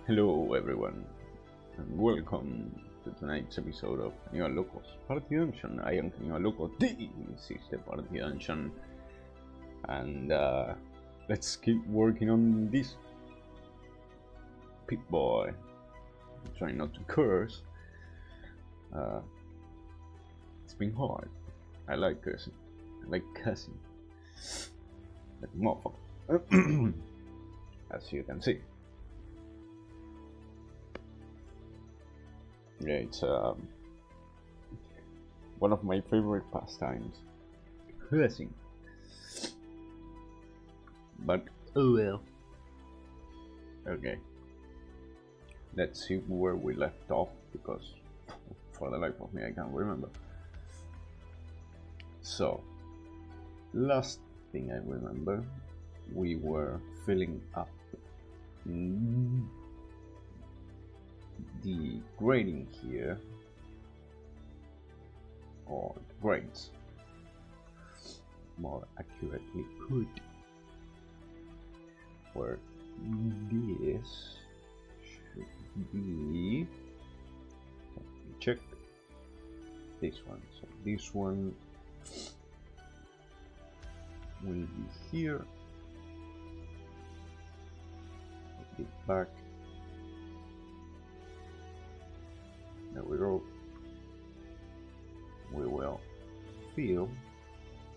Hello everyone, and welcome to tonight's episode of Caniba Locos Party Dungeon. I am Caniba Loco, this is the Party Dungeon, and let's keep working on this Pip Boy. I'm trying not to curse. It's been hard. I like cursing. I like cussing. Like motherfucker. As you can see. Yeah, it's one of my favorite pastimes. Cursing. But oh well. Okay. Let's see where we left off, because for the life of me I can't remember. So, last thing I remember, we were filling up the grading here, or the grades, more accurately put, where this should be, let me check, this one. So this one will be here. Put it back. There we go. We will fill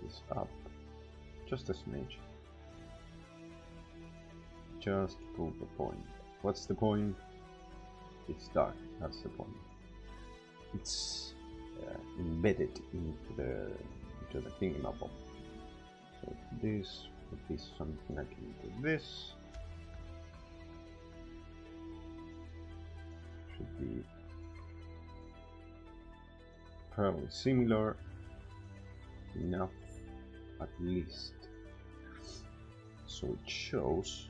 this up just a smidge. Just to prove the point. What's the point? It's dark. That's the point. It's embedded into the thingamabobber. So this would be something I can do. This should be fairly similar enough, at least, so it shows.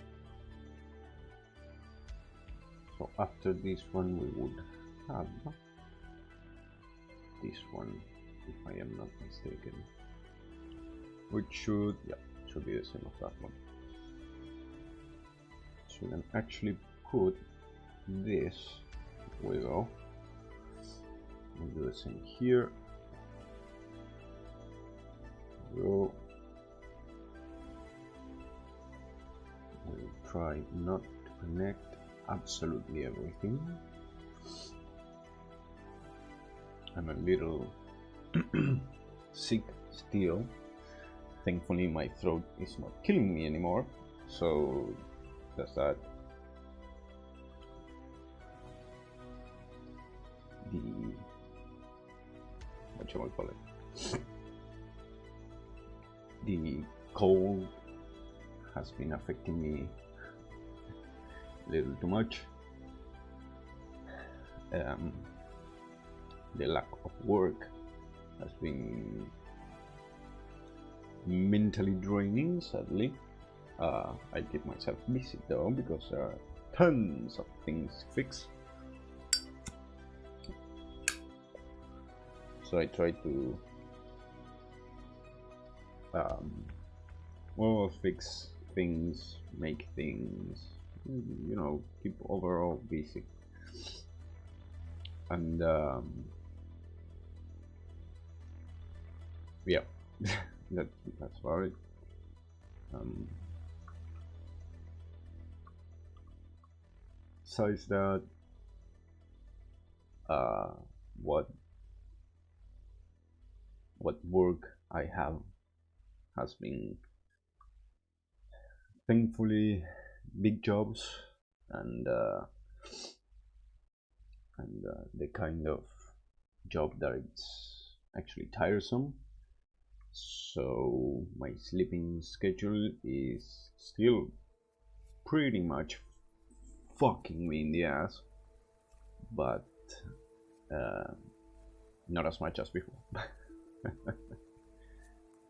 So after this one we would have this one, if I am not mistaken, which should be the same as that one. So we can actually put this, we go. We'll do the same here. We'll try not to connect absolutely everything. I'm a little sick still. Thankfully my throat is not killing me anymore, so that's that. What shall I call it? The cold has been affecting me a little too much. The lack of work has been mentally draining, sadly. I keep myself busy though, because there are tons of things to fix. So I try to fix things, make things, you know, keep overall busy. And yeah, that's about it. Besides that, what work I have has been thankfully big jobs, and the kind of job that it's actually tiresome. So my sleeping schedule is still pretty much fucking me in the ass, but not as much as before.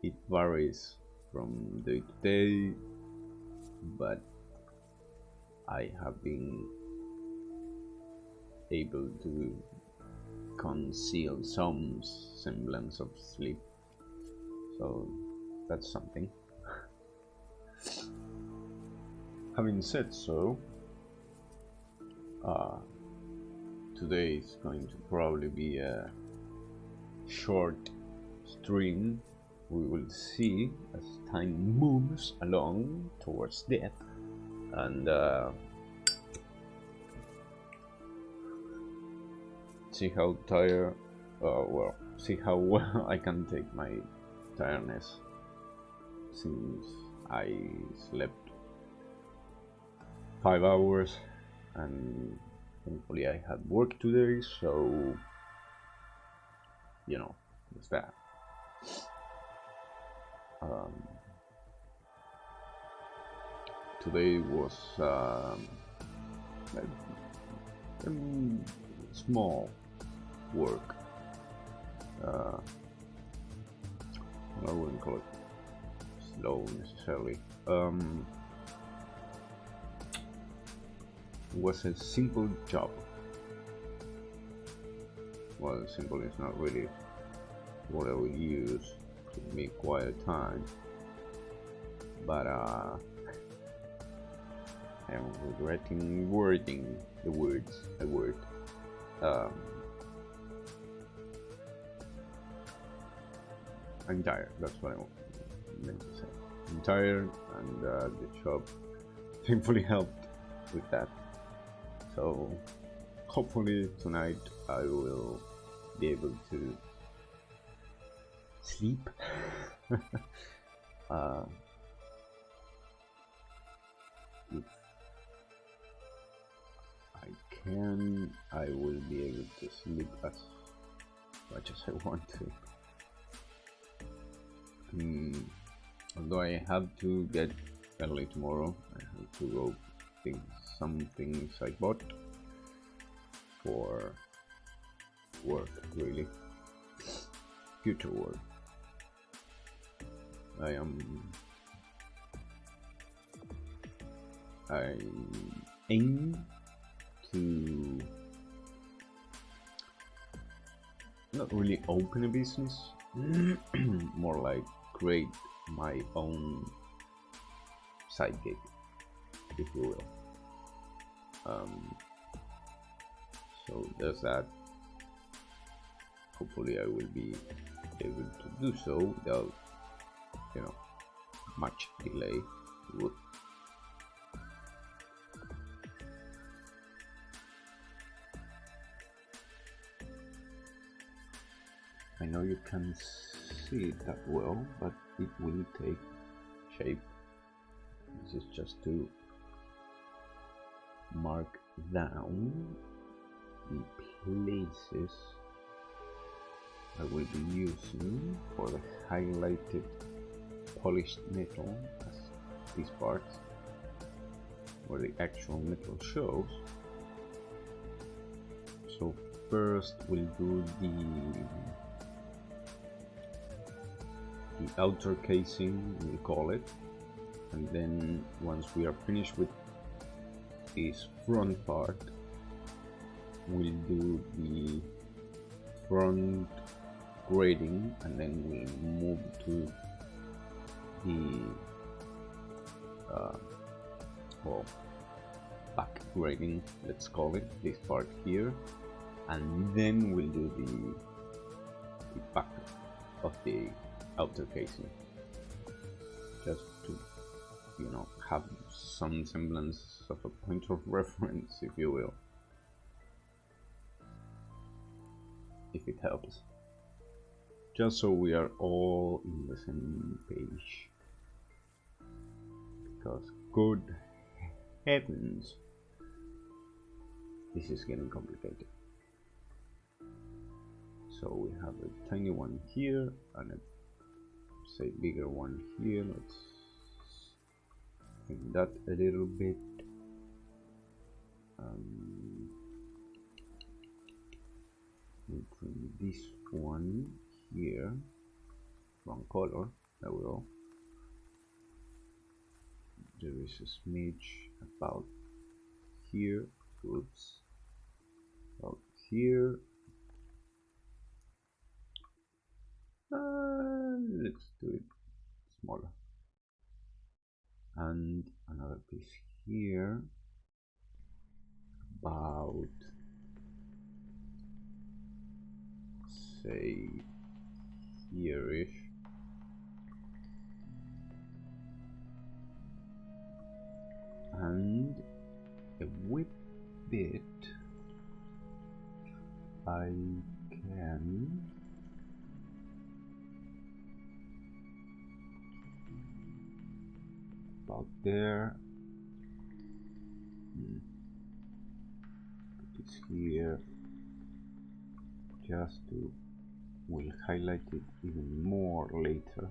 It varies from day to day, but I have been able to conceal some semblance of sleep, so that's something. Having said so, Uh, Today is going to probably be a short stream. We will see as time moves along towards death, and see how tired, well, see how well I can take my tiredness, since I slept 5 hours and thankfully I had work today, so you know, it's that. Today was small work. I wouldn't call it slow necessarily. Was a simple job. Well, simple is not really what I would use to make quiet time, but I am regretting wording the words. I'm tired. That's what I meant to say. I'm tired, and the job thankfully helped with that. So hopefully tonight I will be able to sleep. If I can, I will be able to sleep as much as I want to. Although I have to get early tomorrow, I have to go think some things I bought for work, really, future work. I aim to not really open a business, more like create my own side gig, if you will. So there's that. Hopefully I will be able to do so without, you know, much delay. I know you can see it that well, but it will take shape. This is just to mark down the places I will be using for the highlighted polished metal, as these parts where the actual metal shows. So first we'll do the outer casing, we'll call it, and then once we are finished with this front part, we'll do the front grading, and then we'll move to the well, back grading, let's call it, this part here, and then we'll do the back of the outer casing, just to, you know, have some semblance of a point of reference, if you will, if it helps, just so we are all in the same page, because good heavens, this is getting complicated. So we have a tiny one here and a, say, bigger one here. Let's think that a little bit. We'll bring this one here, wrong color, there we go. There is a smidge about here, oops, about here. Let's do it smaller, and another piece here, about, say, here-ish. And a wee bit I can about there. Put this here just to, we'll highlight it even more later.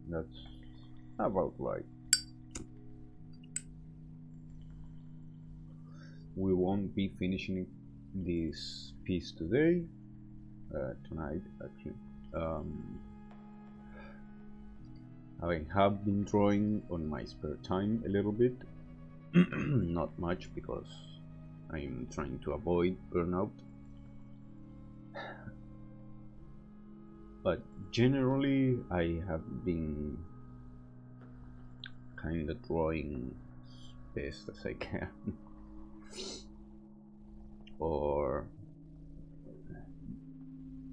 That's about right. We won't be finishing this piece today, tonight actually. I have been drawing on my spare time a little bit, not much because I'm trying to avoid burnout, but generally I have been kind of drawing as best as I can. Or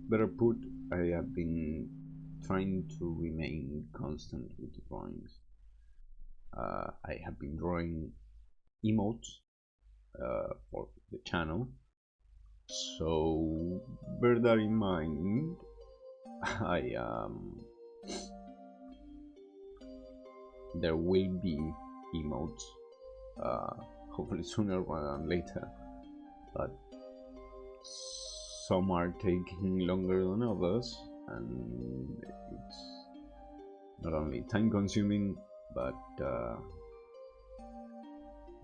better put, I have been trying to remain constant with the drawings. I have been drawing emotes for the channel, so bear that in mind. There will be emotes, hopefully sooner rather than later, but some are taking longer than others, and it's not only time consuming, but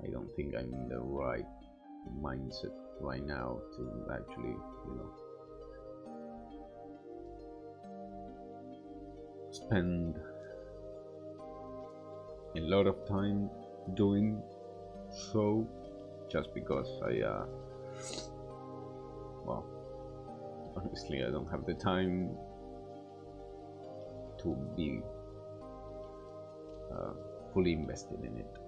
I don't think I'm in the right mindset right now to actually, spend a lot of time doing so, just because well, honestly, I don't have the time to be fully invested in it.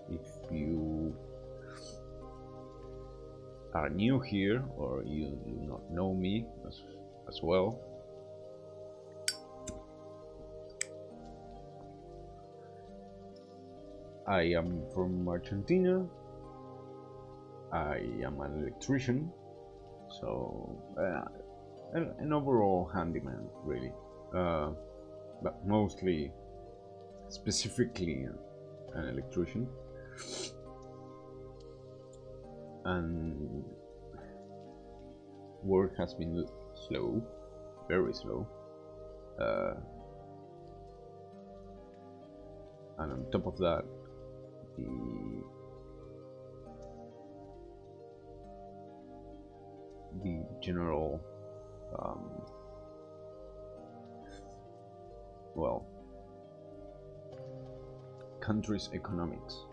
If you are new here, or you do not know me as well, I am from Argentina. I am an electrician, so an overall handyman, really, but mostly, specifically, an electrician. And work has been slow, very slow, and on top of that, the general, well, country's economics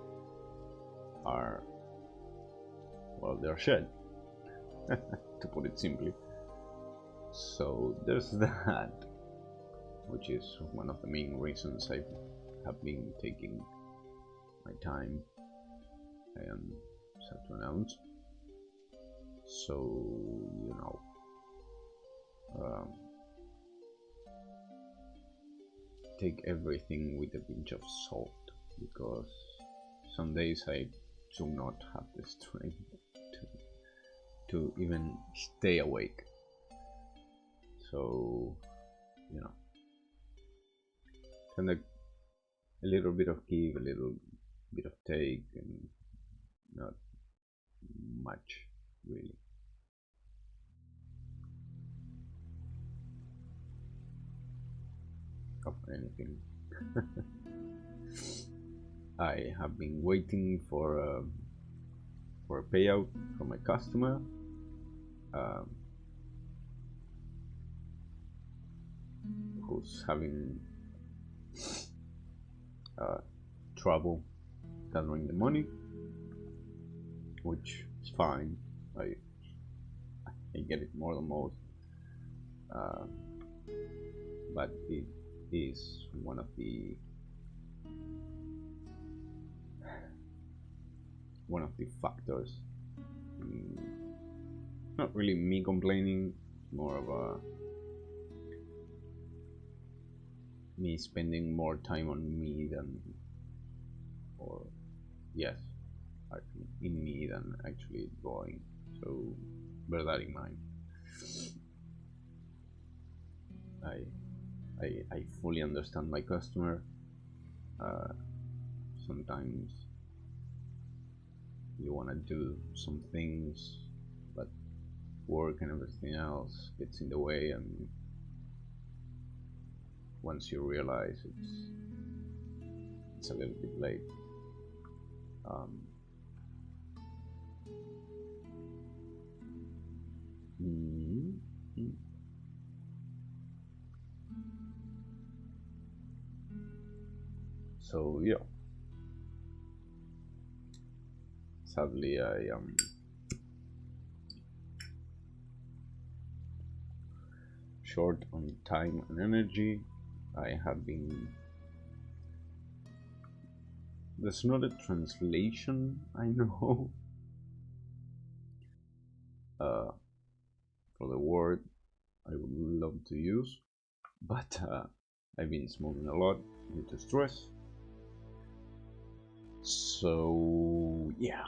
are, well, they're shit, to put it simply. So there's that, which is one of the main reasons I have been taking my time, I am sad to announce. So, take everything with a pinch of salt, because some days I do not have the strength to even stay awake. So, kind of a little bit of give, a little bit of take, and not much, really. Of anything. I have been waiting for a payout from a customer. Who's having trouble gathering the money, which is fine. I get it more than most, uh, but it is one of the factors. Not really me complaining, more of a me spending more time on me than, or yes, actually in me than actually drawing. So bear that in mind. I fully understand my customer. Sometimes you want to do some things, but work and everything else gets in the way, and once you realize it's a little bit late. So yeah, sadly I am short on time and energy. I have been, there's not a translation I know for the word I would love to use, but I've been smoking a lot due to stress. So yeah,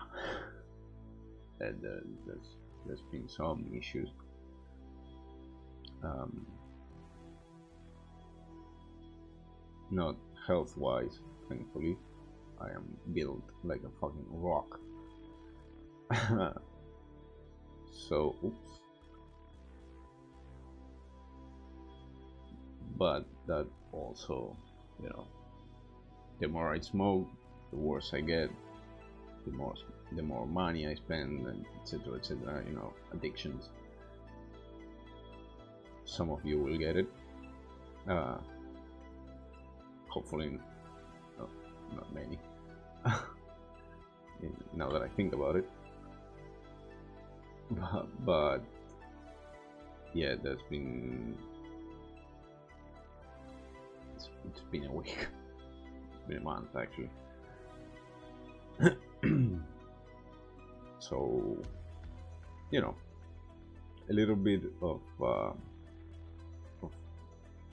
there's been some issues. Not health-wise, thankfully. I am built like a fucking rock. So, oops. But that also, you know, the more I smoke, the worse I get, the more money I spend, and etc, etc, you know, addictions. Some of you will get it. Hopefully not many. Now that I think about it. But yeah, it's been a week. It's been a month actually. So, you know, a little bit of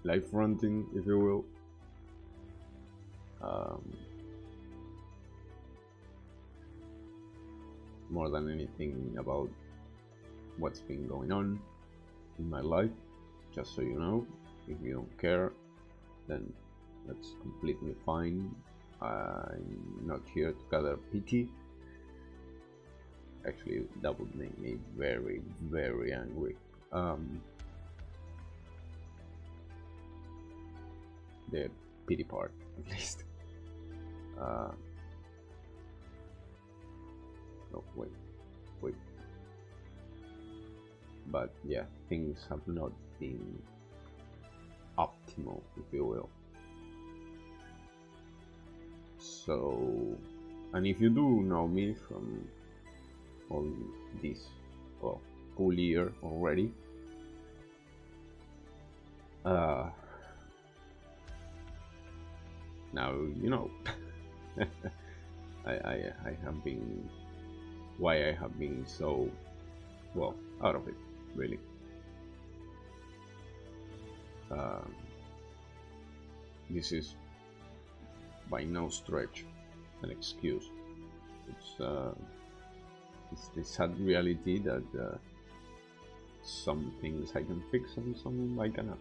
life fronting, if you will. More than anything about what's been going on in my life, just so you know. If you don't care, then that's completely fine. I'm not here to gather pity. Actually, that would make me very, very angry. The pity part, at least. No, wait. But yeah, things have not been optimal, if you will. So, and if you do know me from all this, well, full year already, now you know. I have been, why I have been so, well, out of it, really. This is by no stretch an excuse. It's the sad reality that some things I can fix and some I cannot,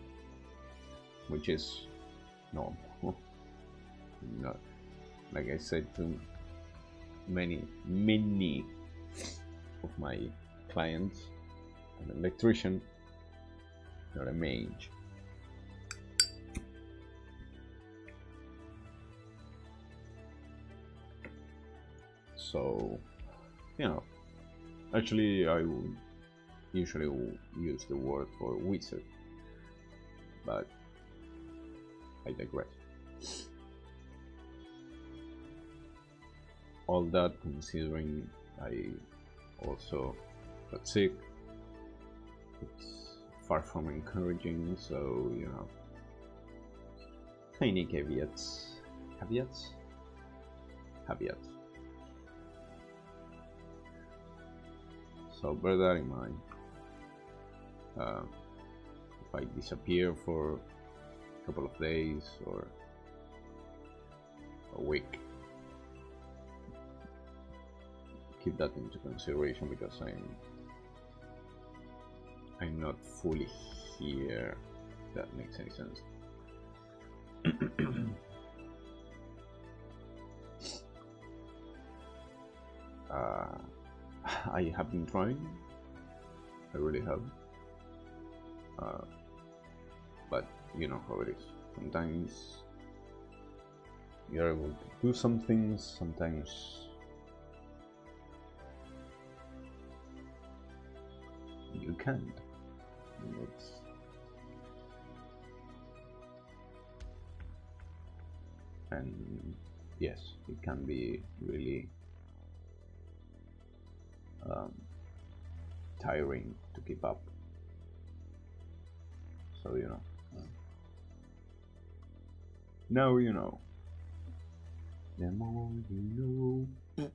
which is normal. Not, like I said to many of my clients, an electrician, not a mage. So, you know, actually I would usually use the word for wizard, but I digress. All that considering I also got sick, it's far from encouraging, so you know, tiny caveats. So bear that in mind. If I disappear for a couple of days or a week, keep that into consideration, because I'm not fully here, if that makes any sense. I have been trying, I really have, but you know how it is. Sometimes you're able to do some things, sometimes you can't. And yes, it can be really tiring to keep up. So you know, now you know. The more you know.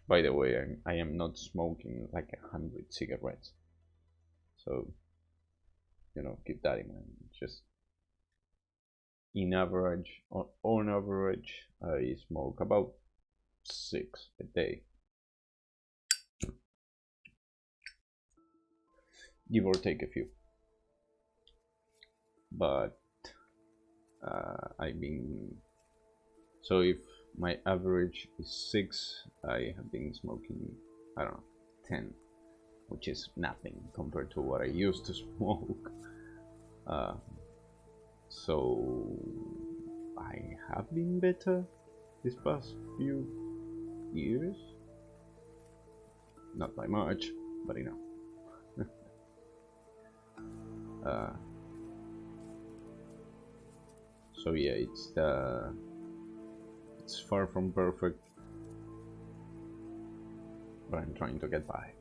By the way, I am not smoking like 100 cigarettes, so you know, keep that in mind. Just in average, on average, I smoke about 6 a day, give or take a few. But I've been, so if my average is 6, I have been smoking, I don't know, 10, which is nothing compared to what I used to smoke. So I have been better this past few years, not by much, but you know. So yeah, it's far from perfect, but I'm trying to get by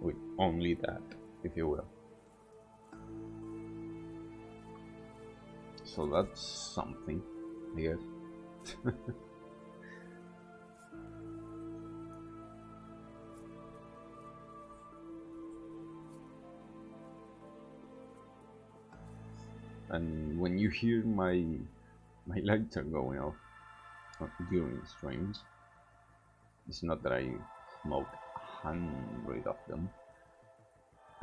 with only that, if you will. So that's something, I guess. And when you hear my lighter going off during streams, it's not that I smoke 100 of them.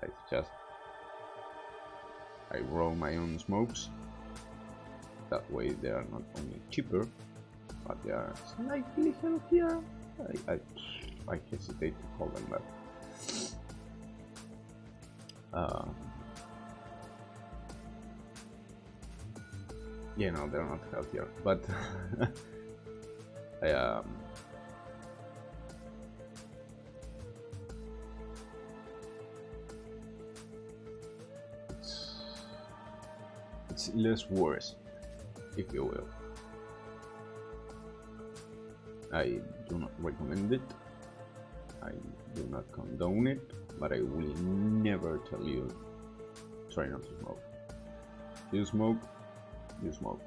It's just I roll my own smokes. That way they are not only cheaper, but they are slightly healthier. I hesitate to call them that. Yeah, no, they're not healthier, but it's less worse, if you will. I do not recommend it, I do not condone it, but I will never tell you try not to smoke. You smoke, you smoke.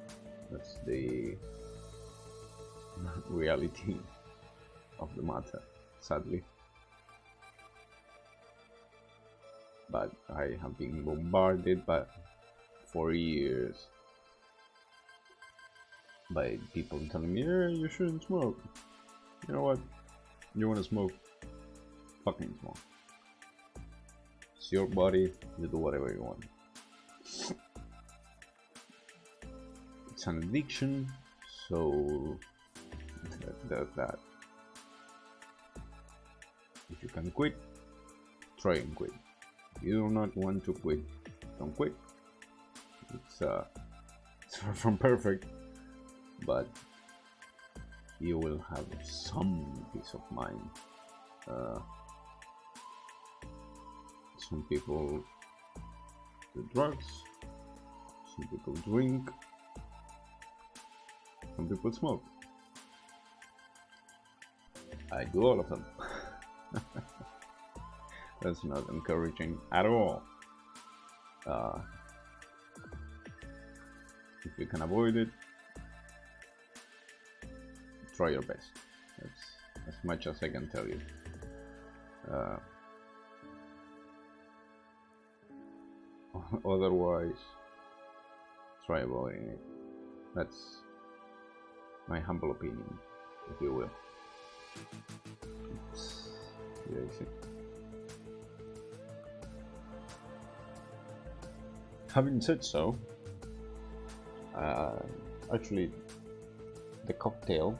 That's the reality of the matter, sadly. But I have been bombarded for years by people telling me, yeah, you shouldn't smoke. You know what? You wanna smoke? Fucking smoke. It's your body, you do whatever you want. It's an addiction, so there's that. If you can quit, try and quit. If you do not want to quit, don't quit. It's far from perfect, but you will have some peace of mind. Some people do drugs, some people drink, some people smoke. I do all of them. That's not encouraging at all. If you can avoid it, try your best. That's as much as I can tell you. Otherwise, try avoiding it. That's my humble opinion, if you will. Having said so, actually, the cocktail,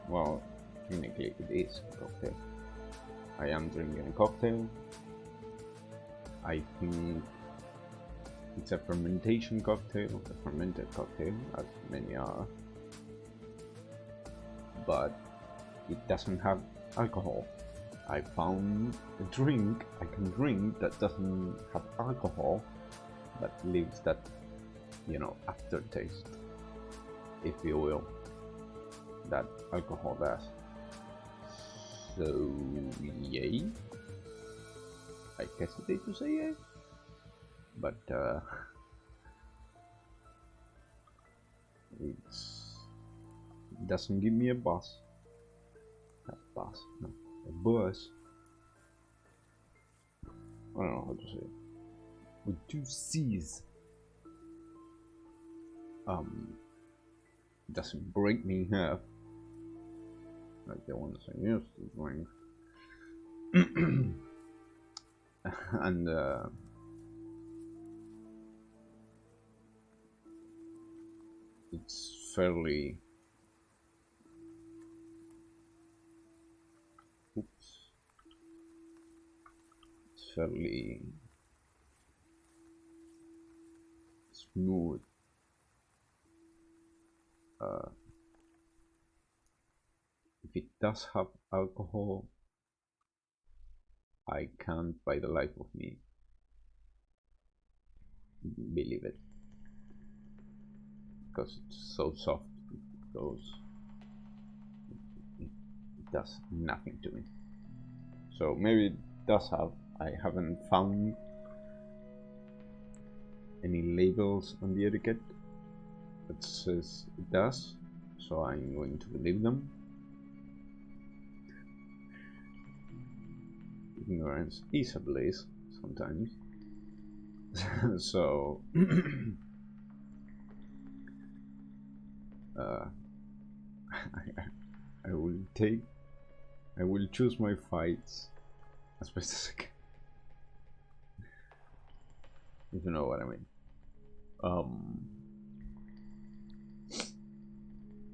well, technically it is a cocktail. I am drinking a cocktail. I think it's a fermentation cocktail, a fermented cocktail, as many are, but it doesn't have alcohol. I found a drink I can drink that doesn't have alcohol, but leaves that, aftertaste, if you will, that alcohol does. So, yay. I hesitate to say yay, but it doesn't give me a buzz. A buzz. I don't know how to say it. With two C's. Doesn't break me in half like the ones I used to drink. And it's fairly smooth. If it does have alcohol, I can't, by the life of me, believe it, because it's so soft. It does nothing to me. So maybe it does have. I haven't found any labels on the etiquette that says it does, so I'm going to believe them. Ignorance is a bliss sometimes. So I will choose my fights as best as I can, if you know what I mean.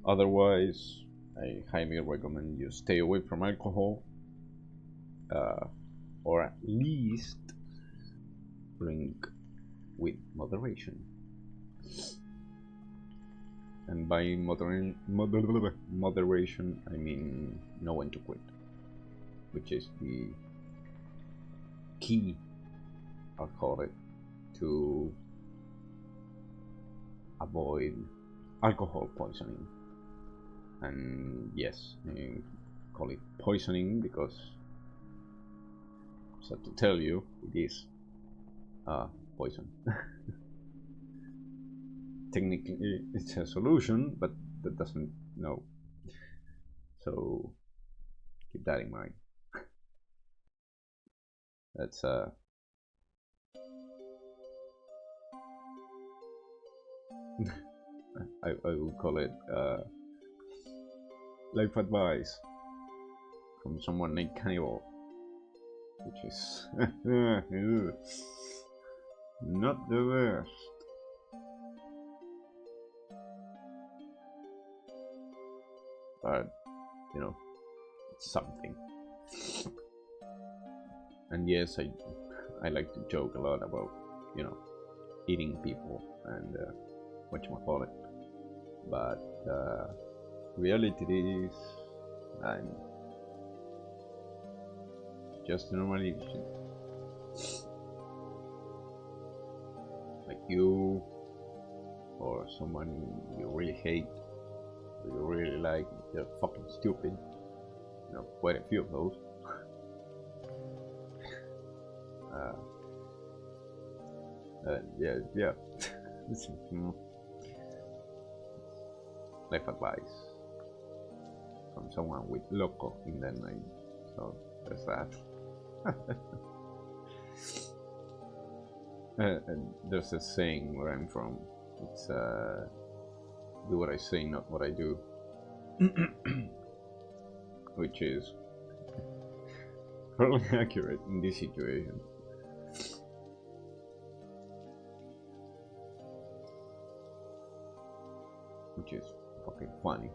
Otherwise, I highly recommend you stay away from alcohol, or at least drink with moderation. And by moderation, I mean know when to quit, which is the key, I'll call it, to avoid alcohol poisoning. And yes, I call it poisoning because, so to tell you, it is poison. Technically it's a solution, but that doesn't know, so keep that in mind. That's I will call it life advice from someone named Cannibal, which is not the best. But it's something. And yes, I like to joke a lot about eating people and whatchamacallit, but reality is I'm just normally like you or someone you really hate or you really like. They're fucking stupid, quite a few of those. Yeah. This is, life advice from someone with loco in their name. So there's that. And there's a saying where I'm from. It's do what I say, not what I do. Which is probably accurate in this situation. Which is fucking funny.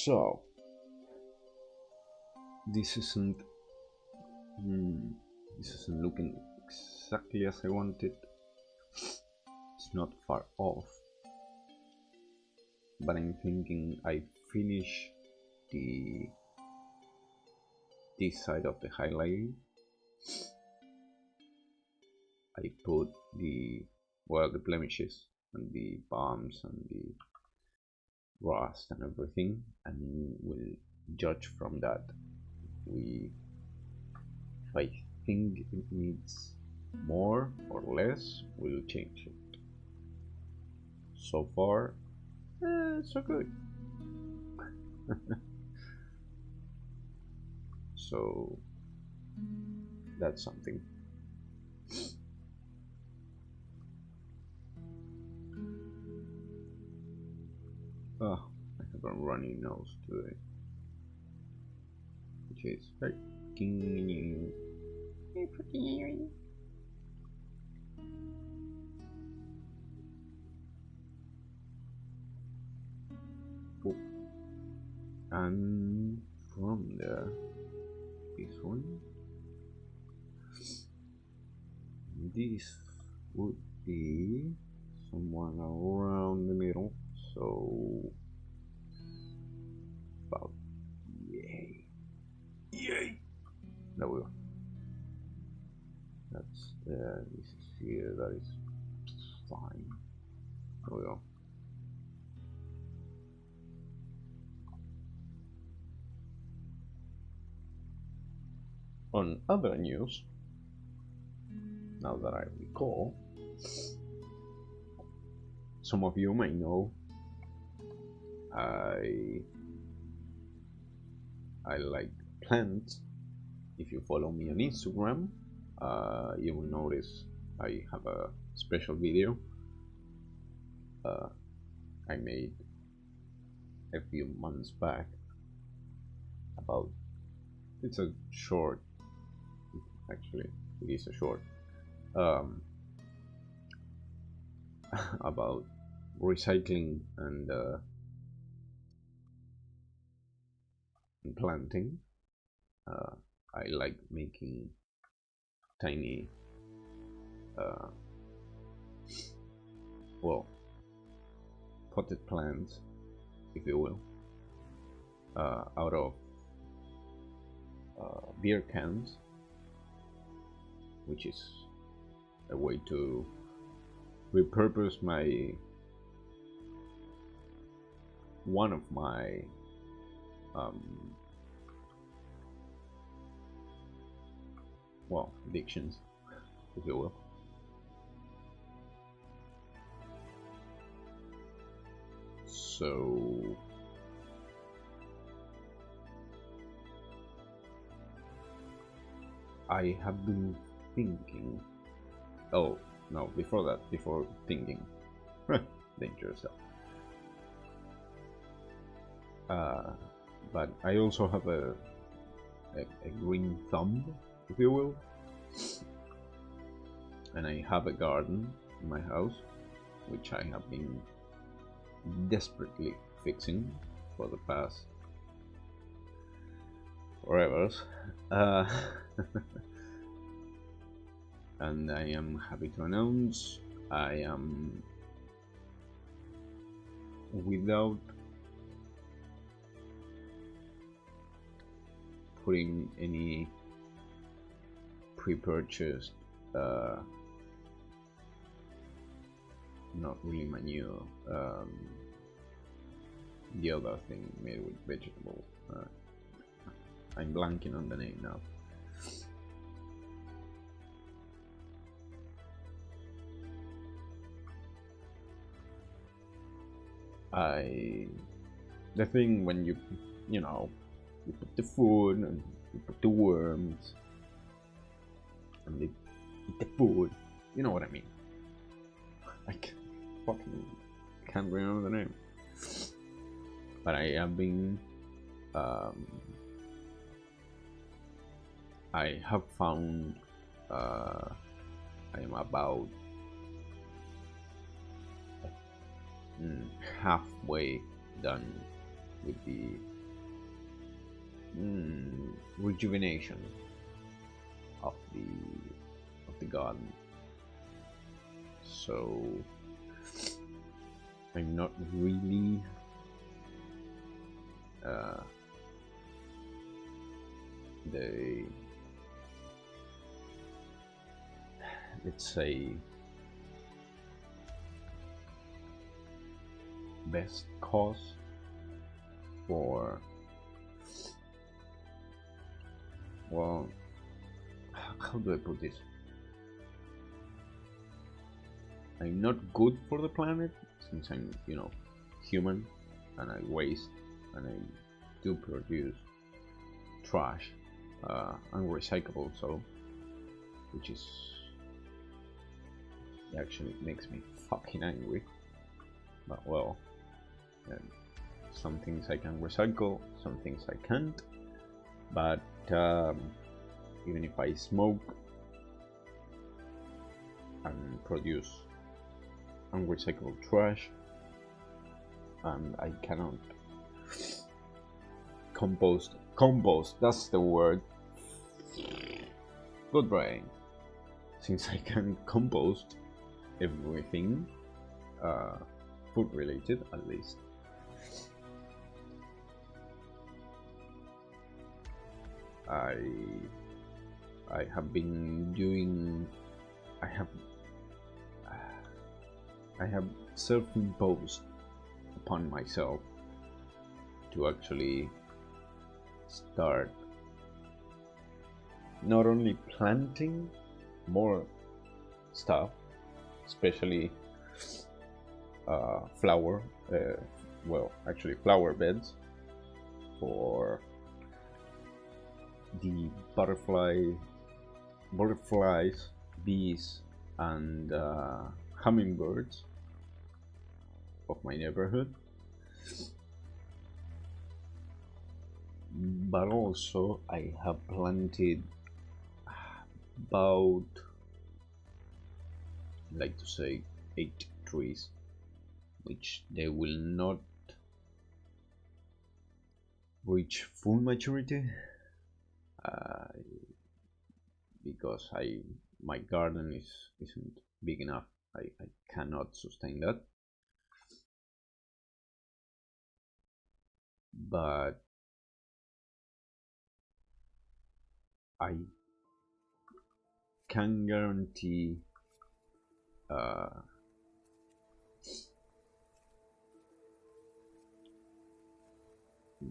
So this isn't looking exactly as I wanted. It's not far off, but I'm thinking I finish this side of the highlighting. I put the blemishes and the bumps and the rust and everything, and we'll judge from that. If I think it needs more or less, we'll change it. So far, so good. So that's something. Oh, I have a runny nose today, which is freaking and from there, this one, this would be someone around the middle, so about yay, there we go. That's this is here, that is fine. There we go. On other news, now that I recall, some of you may know I like plants. If you follow me on Instagram, you will notice I have a special video I made a few months back about, it's a short, actually it is a short, about recycling and planting. I like making tiny potted plants, if you will, out of beer cans, which is a way to repurpose one of my addictions, if you will. So I have been thinking, oh no, before thinking, dangerous stuff. But I also have a green thumb, if you will, and I have a garden in my house, which I have been desperately fixing for the past forever. And I am happy to announce I am, without putting any pre-purchased, not really manure, the other thing made with vegetables. I'm blanking on the name now. The thing when you put the food and you put the worms and they eat the food, you know what I mean. I can't remember the name, but I have been I have found I am about halfway done with the rejuvenation of the garden. So I'm not really the, let's say, best cause for, well, how do I put this? I'm not good for the planet, since I'm, human, and I waste, and I do produce trash, unrecyclable, so, which is actually makes me fucking angry. But well, some things I can recycle, some things I can't. But even if I smoke and produce unrecyclable trash, and I cannot compost, that's the word, good brain, since I can compost everything, food related at least, I have been doing, I have self-imposed upon myself to actually start not only planting more stuff, especially flower beds for the butterflies, bees, and hummingbirds of my neighborhood, but also I have planted about, I'd like to say, 8 trees, which they will not reach full maturity because my garden isn't big enough. I cannot sustain that. But I can guarantee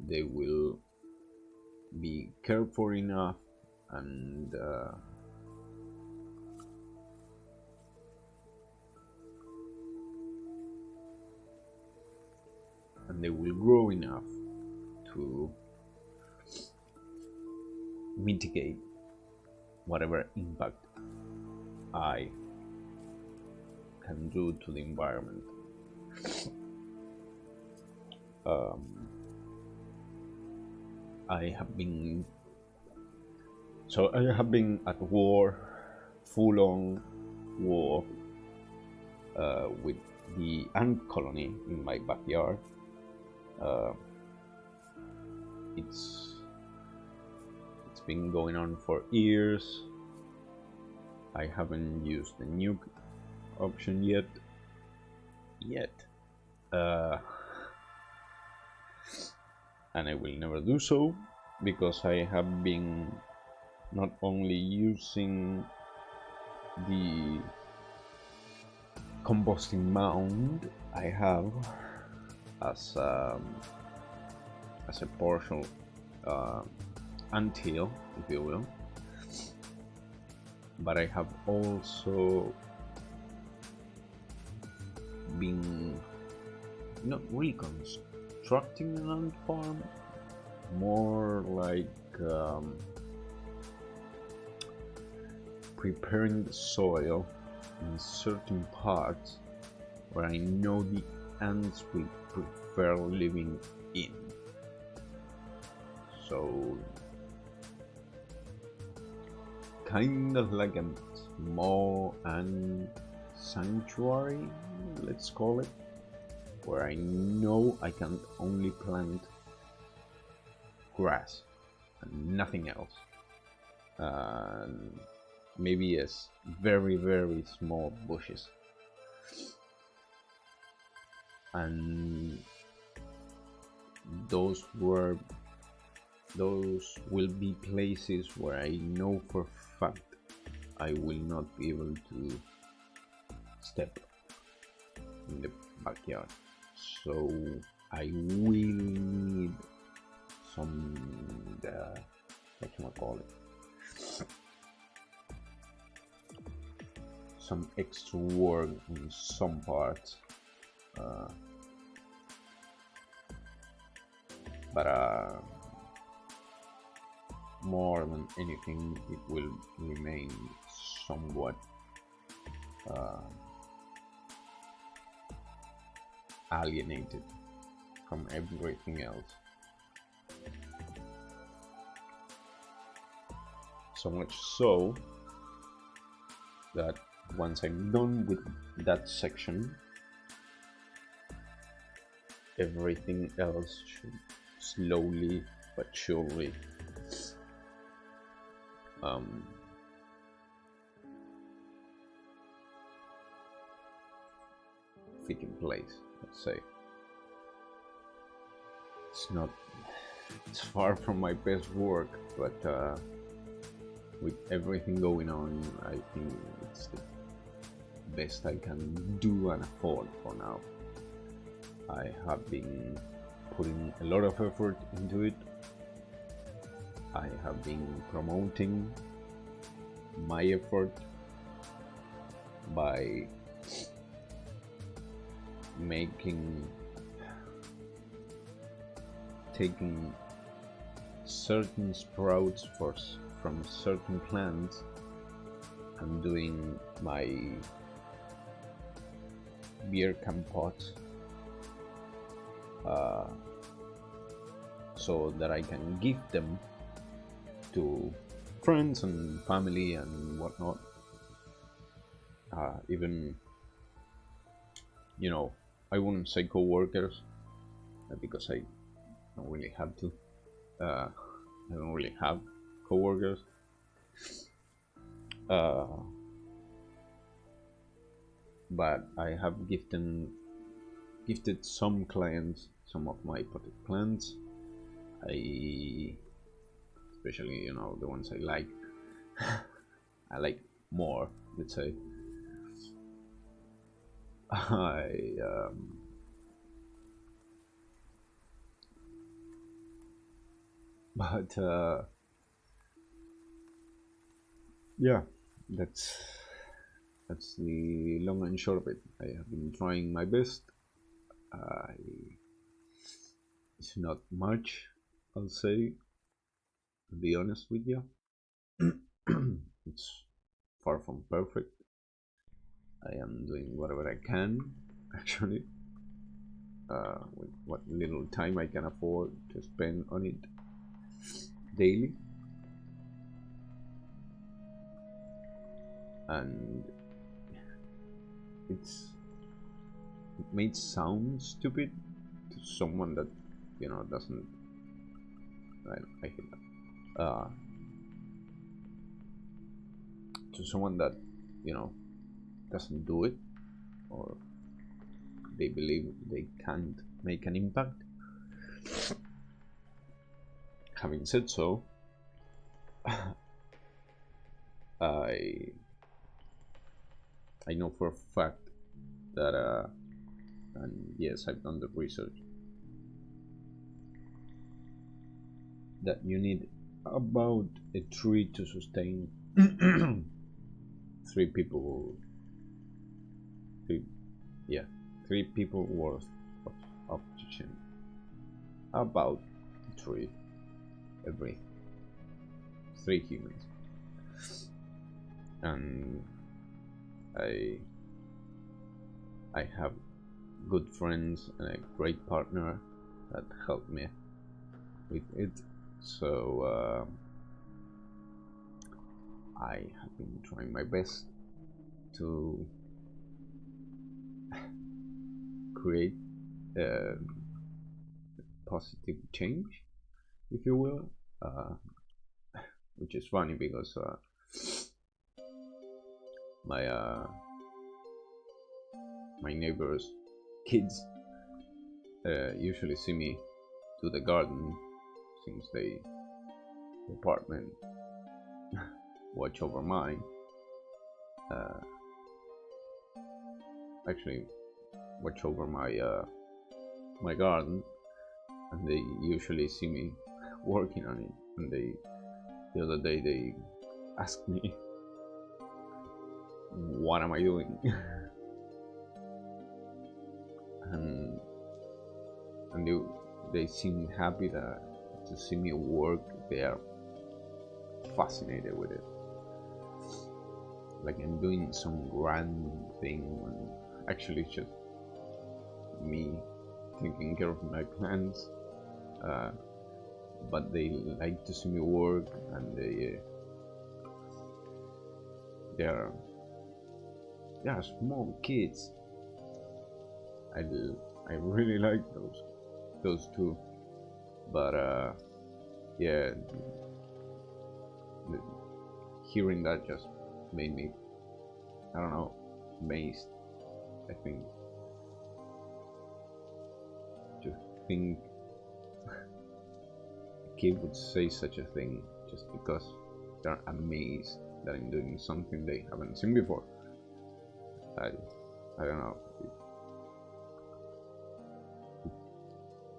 they will be cared for enough, and they will grow enough to mitigate whatever impact I can do to the environment. I have been at war, full-on war, with the ant colony in my backyard. It's been going on for years. I haven't used the nuke option yet. And I will never do so, because I have been not only using the composting mound I have as a partial anthill, if you will, but I have also been not really constructing an ant farm, more like preparing the soil in certain parts where I know the ants will prefer living in. So kind of like a small ant sanctuary, let's call it, where I know I can only plant grass and nothing else. Maybe as very, very small bushes. And those will be places where I know for a fact I will not be able to step in the backyard. So I will need some some extra work in some parts, but more than anything, it will remain somewhat alienated from everything else. So much so that once I'm done with that section, everything else should slowly but surely fit in place, let's say. It's far from my best work, but with everything going on, I think it's the best I can do and afford for now. I have been putting a lot of effort into it. I have been promoting my effort by taking certain sprouts from certain plants and doing my beer compote, so that I can give them to friends and family and whatnot. Even, I wouldn't say co-workers, because I don't really have to. I don't really have co-workers. But I have gifted some clients some of my potted plants. Especially, the ones I like. I like more, let's say. But yeah, that's the long and short of it. I have been trying my best. It's not much, I'll say, to be honest with you. It's far from perfect. I am doing whatever I can, actually, with what little time I can afford to spend on it daily. And it's may sound stupid to someone that, you know, doesn't. I hate that. To someone that, you know, doesn't do it, or they believe they can't make an impact. Having said so, I know for a fact that and yes, I've done the research, that you need about a tree to sustain 3 people. 3 people worth of oxygen. About 3 every 3 humans. And I have good friends and a great partner that helped me with it. So I have been trying my best to create a positive change, if you will, which is funny because my neighbors' kids usually see me do the garden, since the apartment watch over mine. Actually, watch over my garden, and they usually see me working on it. And the other day they asked me, "What am I doing?" and they seem happy to see me work. They are fascinated with it, like I'm doing some grand thing when actually it's just me taking care of my plants. But they like to see me work, and they are small kids. I really like those two, but yeah, hearing that just made me, I don't know, amazed. I think to think a kid would say such a thing just because they're amazed that I'm doing something they haven't seen before. I don't know. It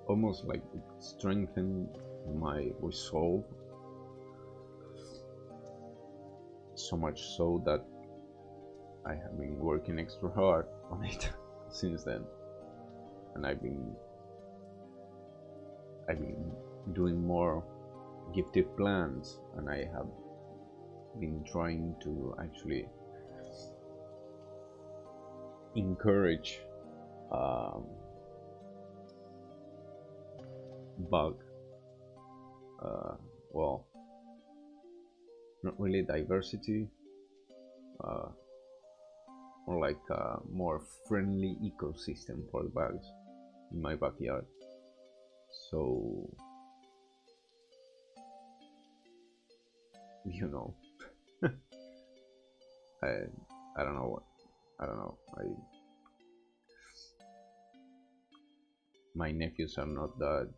almost like it strengthened my resolve, so much so that I have been working extra hard on it since then, and I've been doing more gifted plants, and I have been trying to actually encourage bug well, not really diversity, more like a more friendly ecosystem for the bugs in my backyard. So, you know, I don't know what, I don't know. My nephews are not that,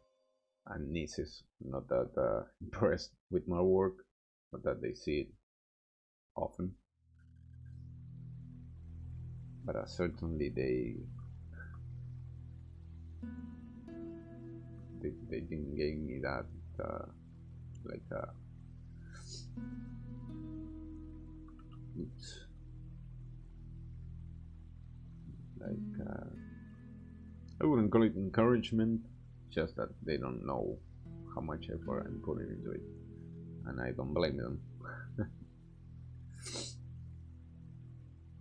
and nieces not that impressed with my work, but that they see it often. But certainly they didn't give me that like it's like I wouldn't call it encouragement, just that they don't know how much effort I'm putting into it, and I don't blame them.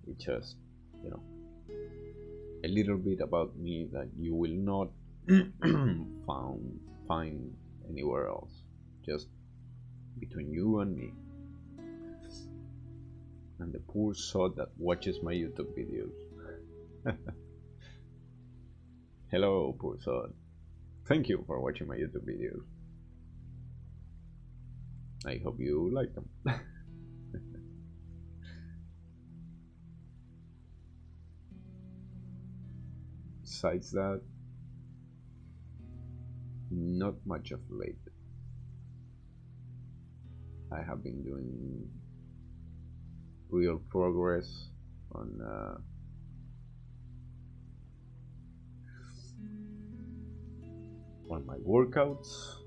It's just, you know, a little bit about me that you will not find anywhere else, just between you and me, and the poor sod that watches my YouTube videos. Hello, Purson. Thank you for watching my YouTube videos. I hope you like them. Besides that, not much of late. I have been doing real progress on my workouts.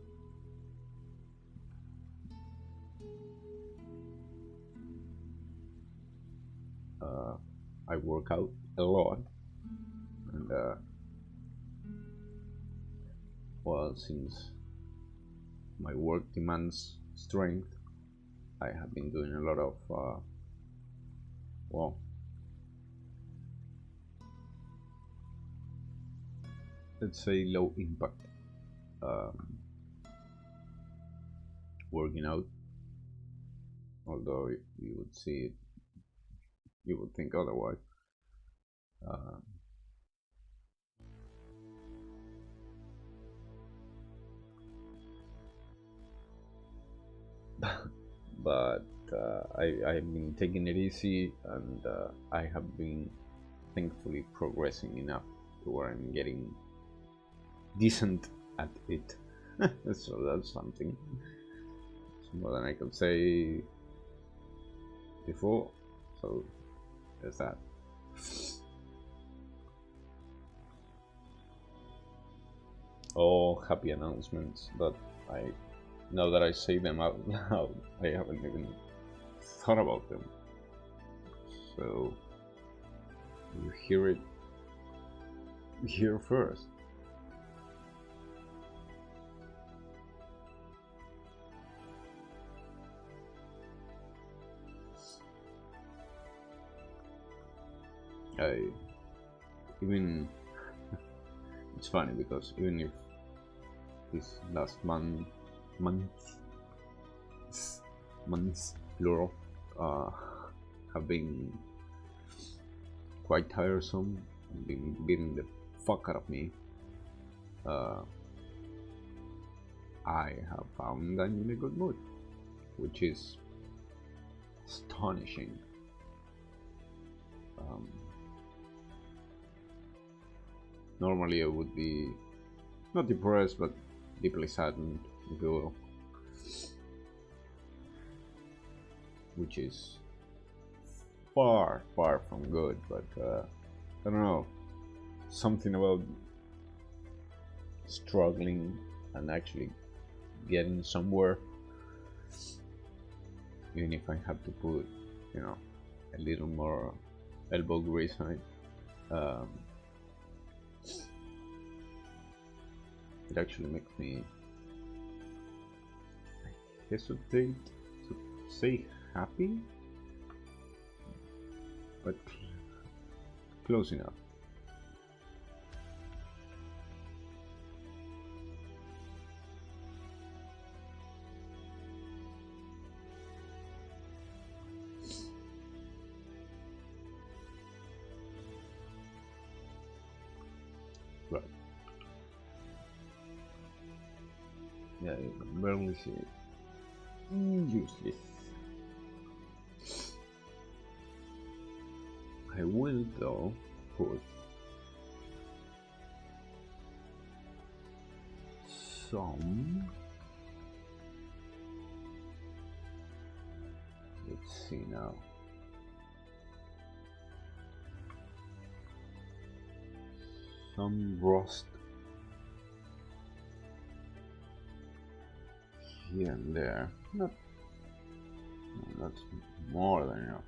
I work out a lot, and well, since my work demands strength, I have been doing a lot of well, let's say low impact um, working out. Although you would see it, you would think otherwise. Um, but I've been taking it easy, and I have been thankfully progressing enough to where I'm getting decent at it. So that's something. It's more than I could say before. So there's that. All happy announcements that now that I say them out loud, I haven't even thought about them. So you hear it here first. Even it's funny because even if this last months plural have been quite tiresome and been beating the fuck out of me, I have found I'm in a good mood, which is astonishing. Normally I would be not depressed, but deeply saddened, if you will, which is far from good. But I don't know, something about struggling and actually getting somewhere, even if I have to put, you know, a little more elbow grease on it. It actually makes me hesitate to say happy, but close enough. Right. Yeah, you can barely see it. Useless. I will though put some, let's see now, some rust here and there. That's more than enough.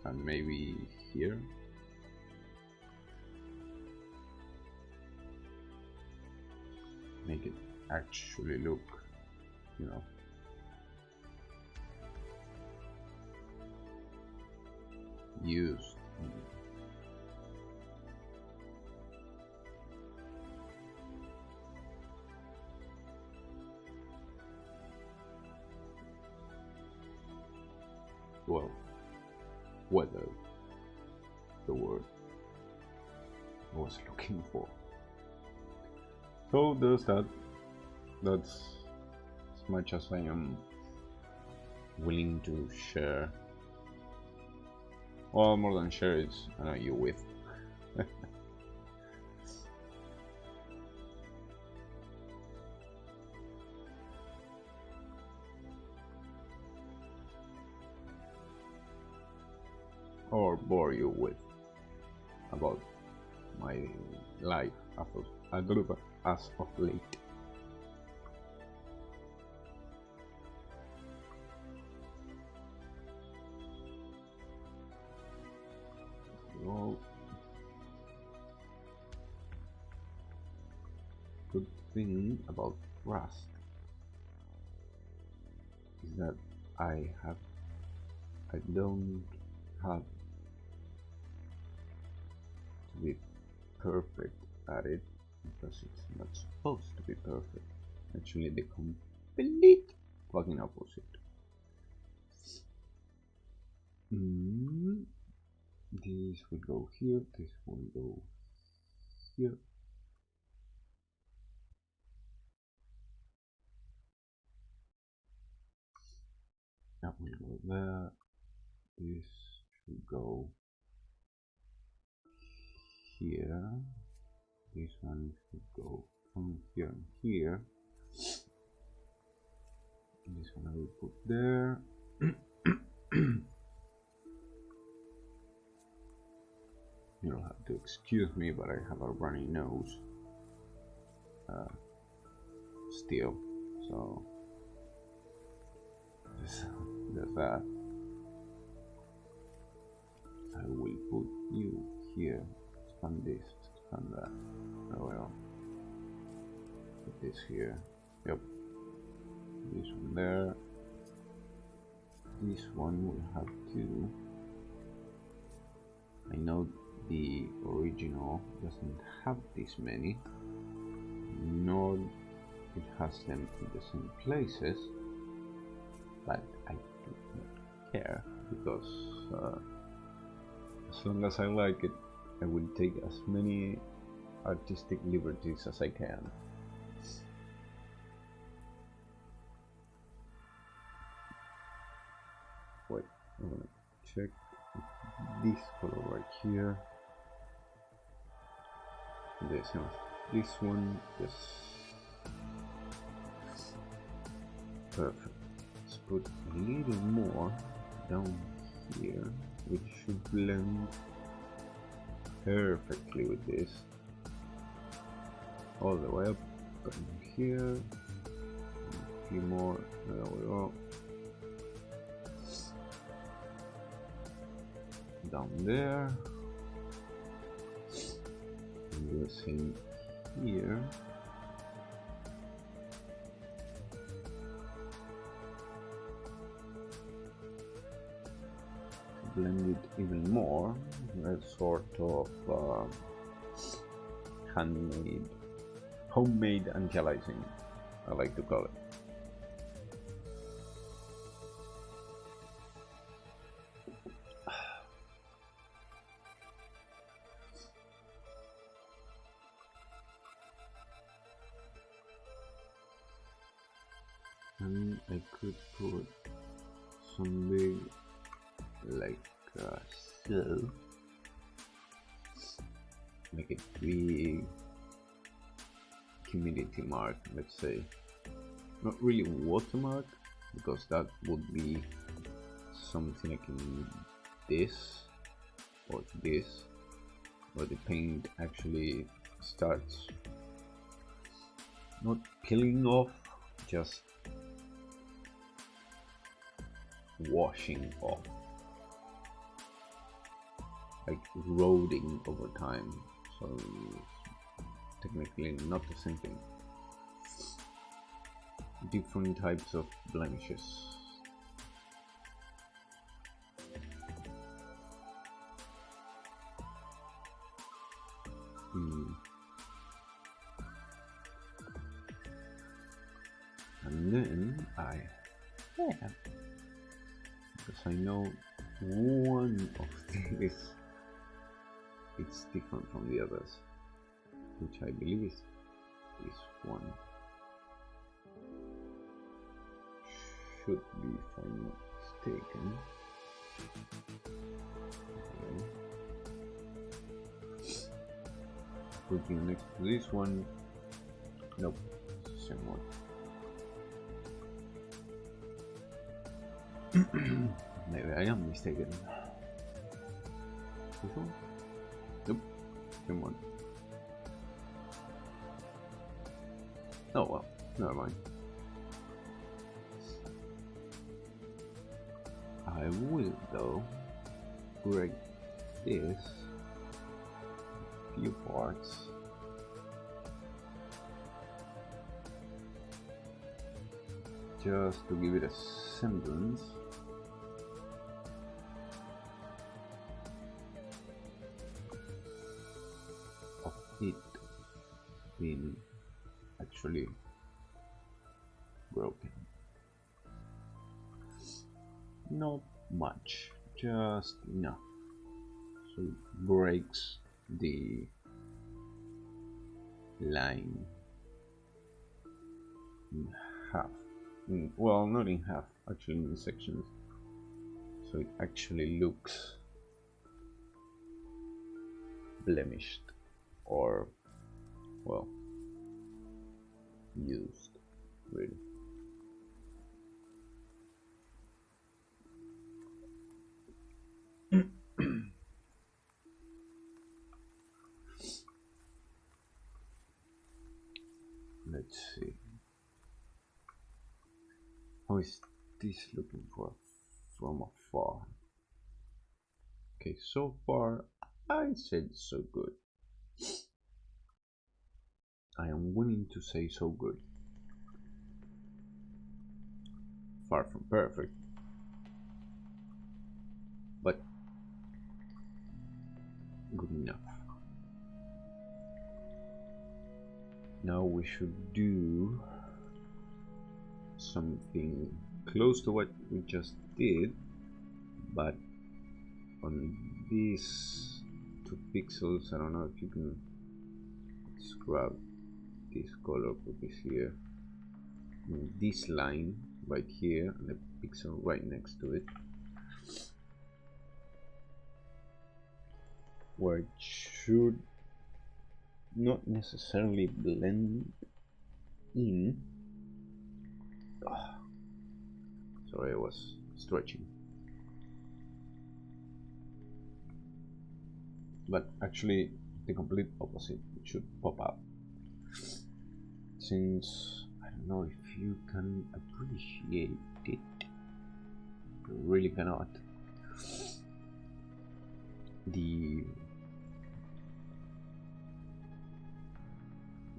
And maybe here. Make it actually look, you know, used. Well, whether the word I was looking for. So there's that. That's as much as I am willing to share. Well, more than share, it's I know you with. Or bore you with about my life as of late. Well, good thing about Rust is that I don't have to be perfect at it because it's not supposed to be perfect. Actually, the complete fucking opposite. This will go here, this will go here. That will go there. This should go here. This one should go from here and here. This one I will put there. You'll have to excuse me, but I have a runny nose still, so there's that. I will put you here, expand this, expand that. Oh well. Put this here. Yep. This one there. This one will have to. I know the original doesn't have this many, nor it has them in the same places, but I do not care because as long as I like it, I will take as many artistic liberties as I can. Wait, I'm gonna check this color right here. This one, yes. Perfect. Let's put a little more down here, which should blend perfectly with this. All the way up and here. A few more. There we go. Down there. And do the same here. Blend it even more. That's sort of homemade anti-aliasing, I like to call it. And I could put some big, like so, make it big humidity mark, let's say. Not really watermark, because that would be something like in this or this, where the paint actually starts not peeling off, just washing off, like eroding over time. So technically not the same thing. Different types of blemishes. And then I have, because I know one of these it's different from the others, which I believe is this one should be, if I'm not mistaken. Okay. Putting next to this one. Nope, same one. Maybe I am mistaken. This one? Nope, same one. Oh well, never mind. I will though break this few parts. Just to give it a semblance. Of it being actually broken. Not much, just enough. So it breaks the line in half. Well, not in half, actually in sections. So it actually looks blemished or, well, used, really. Let's see. How is this looking from afar? Okay, so far I said so good. I am willing to say so good. Far from perfect, but good enough. Now we should do something close to what we just did, but on these 2 pixels, I don't know if you can grab this color, put this here, and this line right here, and the pixel right next to it, where it should not necessarily blend in. Sorry, I was stretching. But actually, the complete opposite. It should pop out. Since I don't know if you can appreciate it, you really cannot.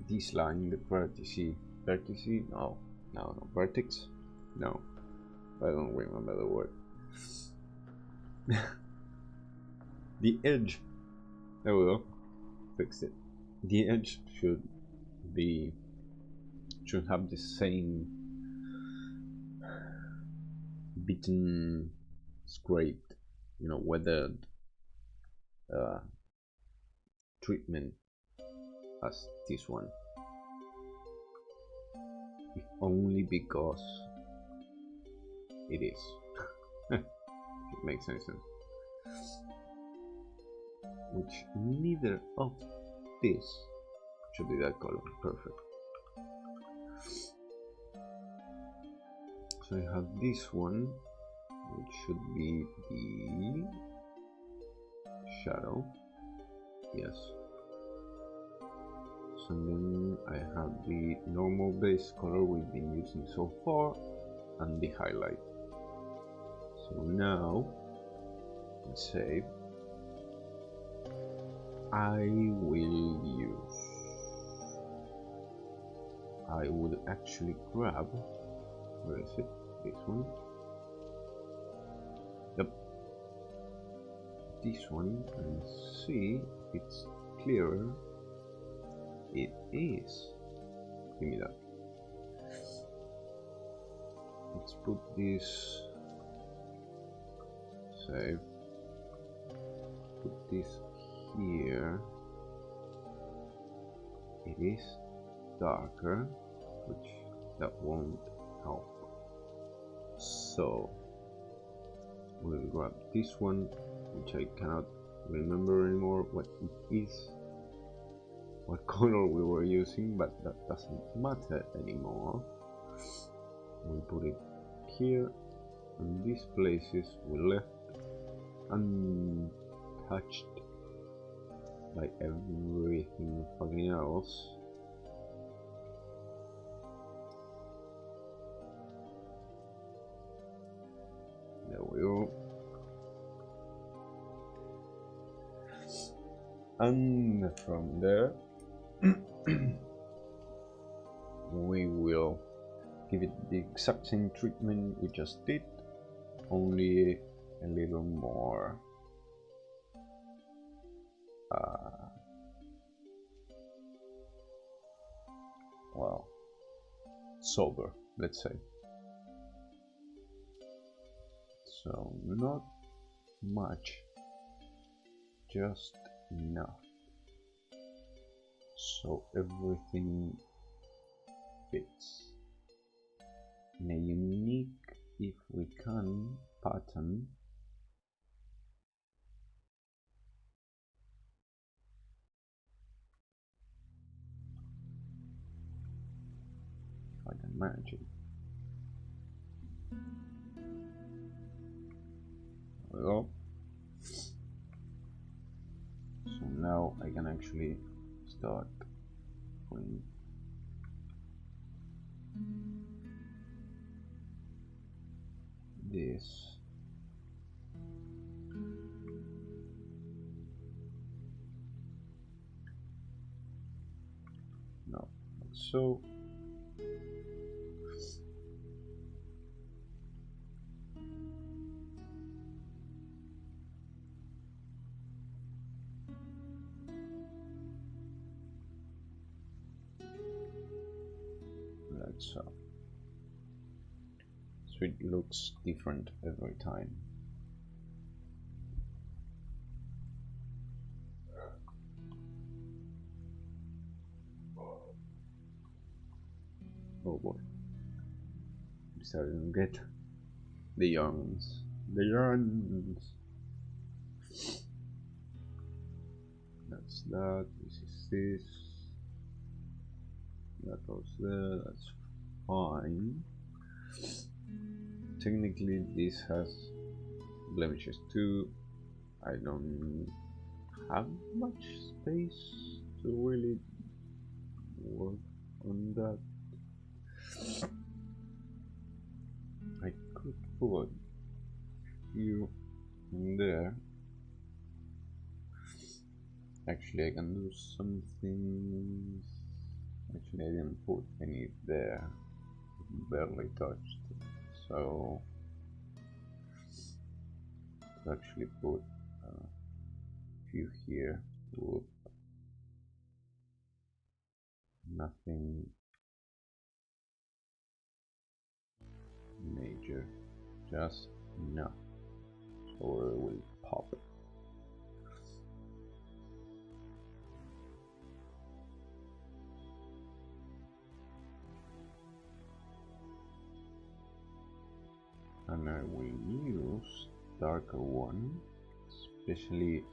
This line, the vertex, no, vertex, no, I don't remember the word. The edge, there we go, fixed it. The edge should have the same beaten, scraped, weathered treatment as this one, if only because it is. It makes any sense. Which neither of this should be that color. Perfect. So I have this one, which should be the shadow. Yes. So then I have the normal base color we've been using so far, and the highlight. So now, let's save. I would actually grab, where is it? This one. Yep. This one, and see if it's clearer. It is. Give me that. Let's put this. Save. Put this here. It is darker, which that won't help. So we'll grab this one, which I cannot remember anymore what it is, what color we were using, but that doesn't matter anymore. We'll put it here, and these places we left untouched by everything fucking else. There we go. And from there we will give it the exact same treatment we just did, only a little more well, sober, let's say. So not much, just enough, so everything fits in a unique, if we can, pattern. If I can manage it. There we go. So now I can actually start putting this. No, like so. Like so. So it looks different every time. Oh boy. I'm starting to get the yawns. The yawns. That's that. This is this. That goes there. That's fine. Technically, this has blemishes too. I don't have much space to really work on that. I could put you in there. Actually, I can do something. Actually, I didn't put any there. Barely touched. So to actually put a few here. Whoop. Nothing major, just enough so it will pop it. And I will use darker one, especially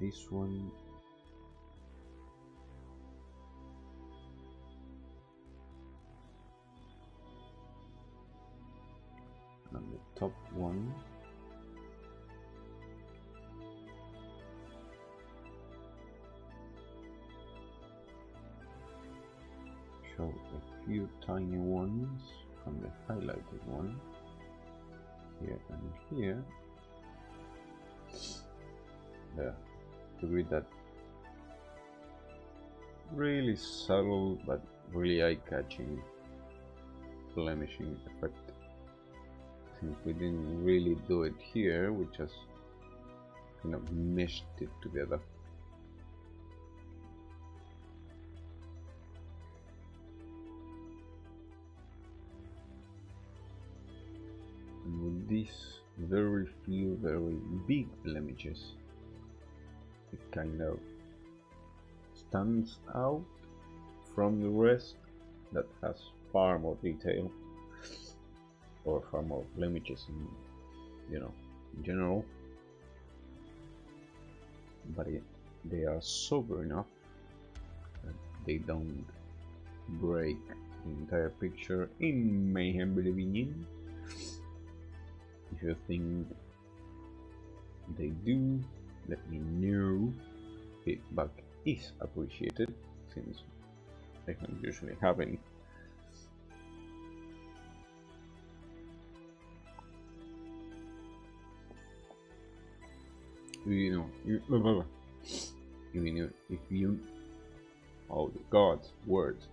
this one. And the top one. Show a few tiny ones from the highlighted one. Here and here. There. To get that really subtle but really eye-catching blemishing effect. Since we didn't really do it here, we just kind of meshed it together. And with these very few, very big blemishes, it kind of stands out from the rest, that has far more detail or far more blemishes in general, but they are sober enough that they don't break the entire picture, in my humble opinion. If you think they do, let me know. Feedback is appreciated, since I don't usually have any. Even if you, oh God's words,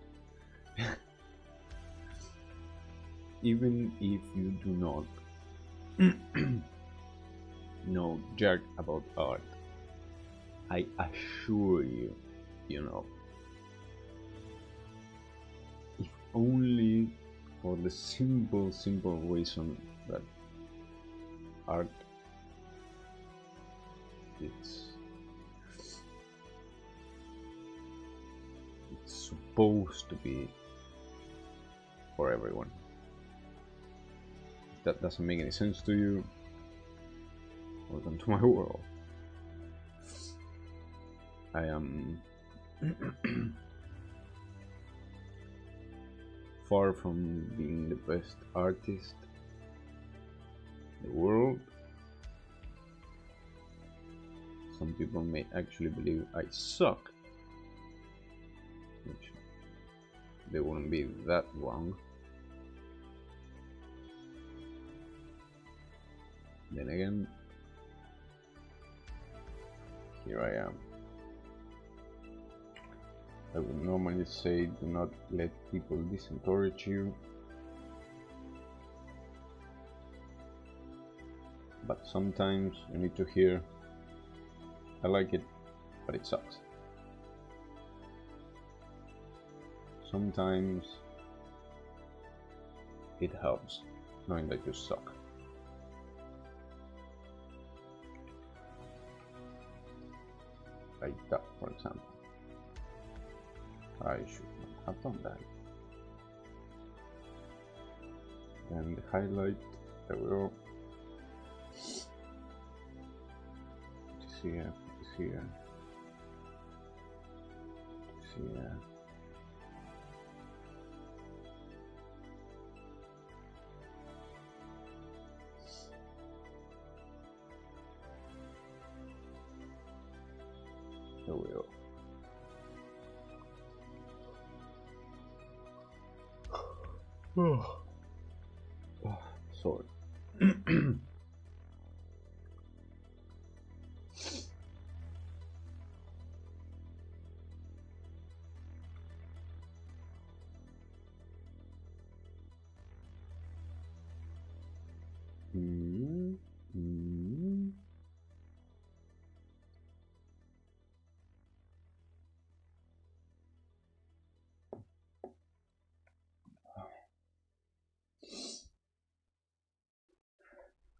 even if you do not know jack about art, I assure you, if only for the simple reason that art, it's supposed to be for everyone. If that doesn't make any sense to you, welcome to my world. I am far from being the best artist in the world. Some people may actually believe I suck, which they wouldn't be that wrong. Then again, here I am. I would normally say do not let people disencourage you, but sometimes you need to hear, I like it, but it sucks. Sometimes it helps knowing that you suck. Like that, for example. I should not have done that. And the highlight, I will put here. There we go. Sorry.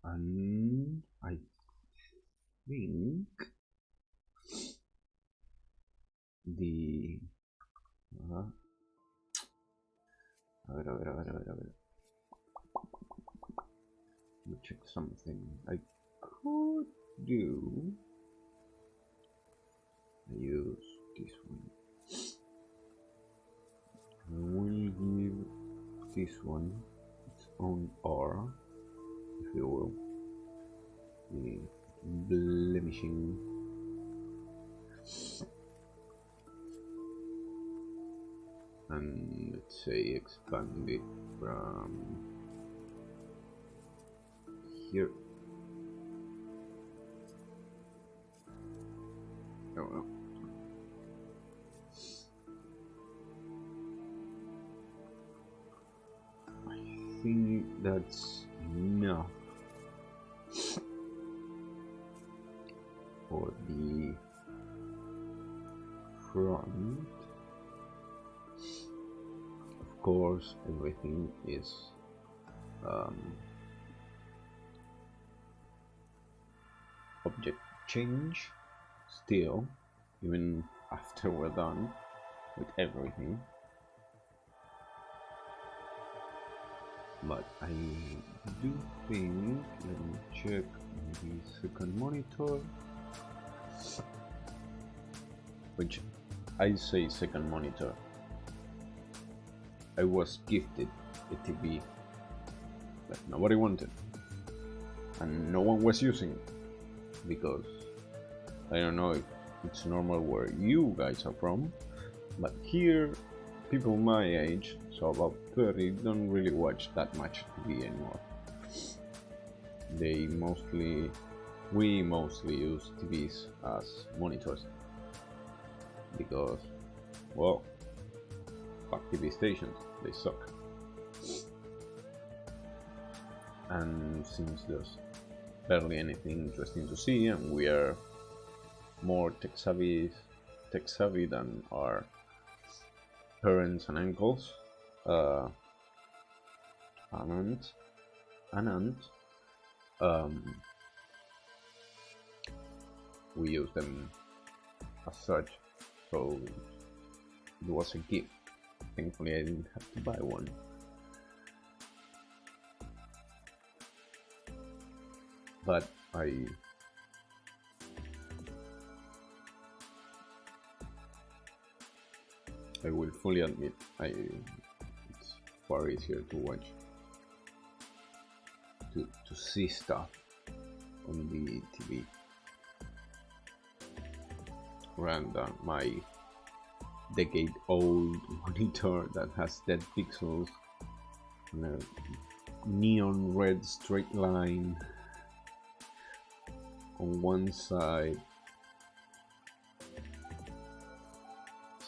And I think the a ver. Let me check something I could do. I use this one. I will give this one its own aura, if you will. The blemishing. And let's say expand it from here. Oh well. I think that's enough for the front. Of course, everything is object change still, even after we're done with everything. But I do think, let me check the second monitor, which I say second monitor. I was gifted a TV that nobody wanted and no one was using it, because I don't know if it's normal where you guys are from, but here people my age, so about 30, don't really watch that much TV anymore. We mostly use TVs as monitors, because, well, fuck TV stations, they suck. And since there's barely anything interesting to see, and we are more tech savvy than our parents and uncles, and aunts, we use them as such, so it was a gift. Thankfully I didn't have to buy one. But I will fully admit, it's far easier to watch, to see stuff on the TV rather than my decade-old monitor that has dead pixels and a neon red straight line on one side.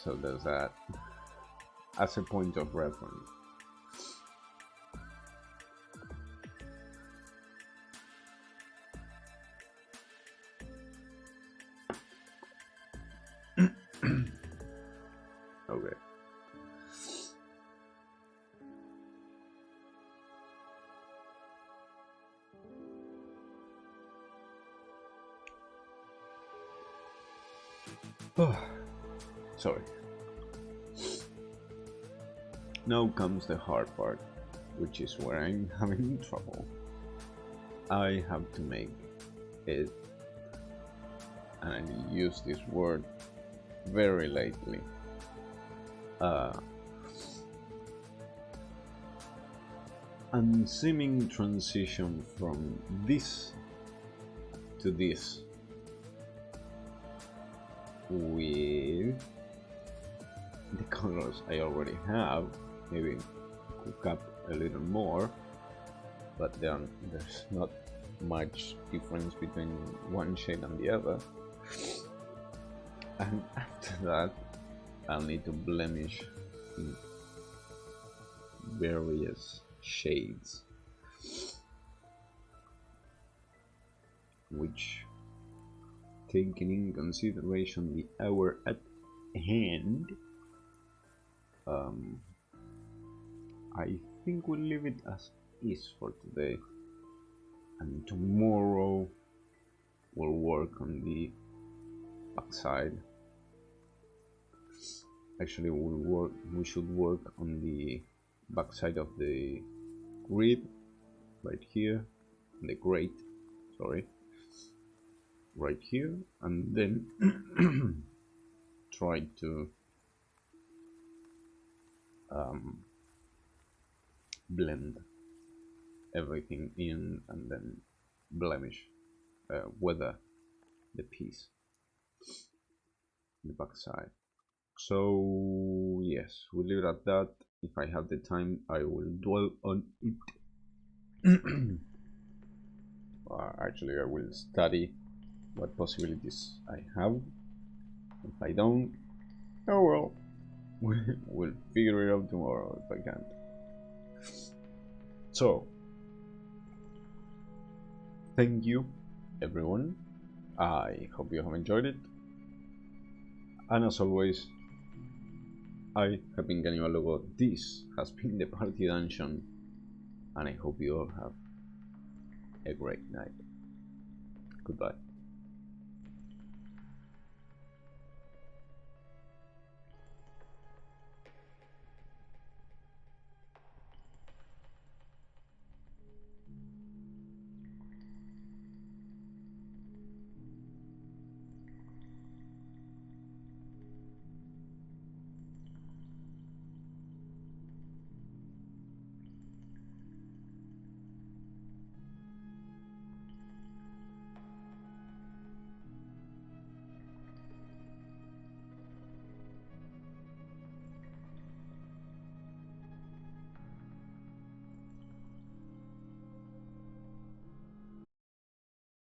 So there's that as a point of reference. Okay. Sorry. Now comes the hard part, which is where I'm having trouble. I have to make it, and I use this word very lately, seeming transition from this to this with the colors I already have. Maybe cook up a little more, but then there's not much difference between one shade and the other. And after that, I'll need to blemish in various shades, which, taking in consideration the hour at hand, I think we'll leave it as is for today, and tomorrow we'll work on the backside. Actually, we should work on the backside of the grid right here, the grate, sorry, right here, and then try to blend everything in and then blemish, weather the piece, the backside. So yes, we'll leave it at that. If I have the time, I will dwell on it. Actually, I will study what possibilities I have. If I don't, oh well, we'll figure it out tomorrow if I can't. So, thank you everyone, I hope you have enjoyed it, and as always, I have been Cannibal Logo. This has been the Party Dungeon, and I hope you all have a great night. Goodbye.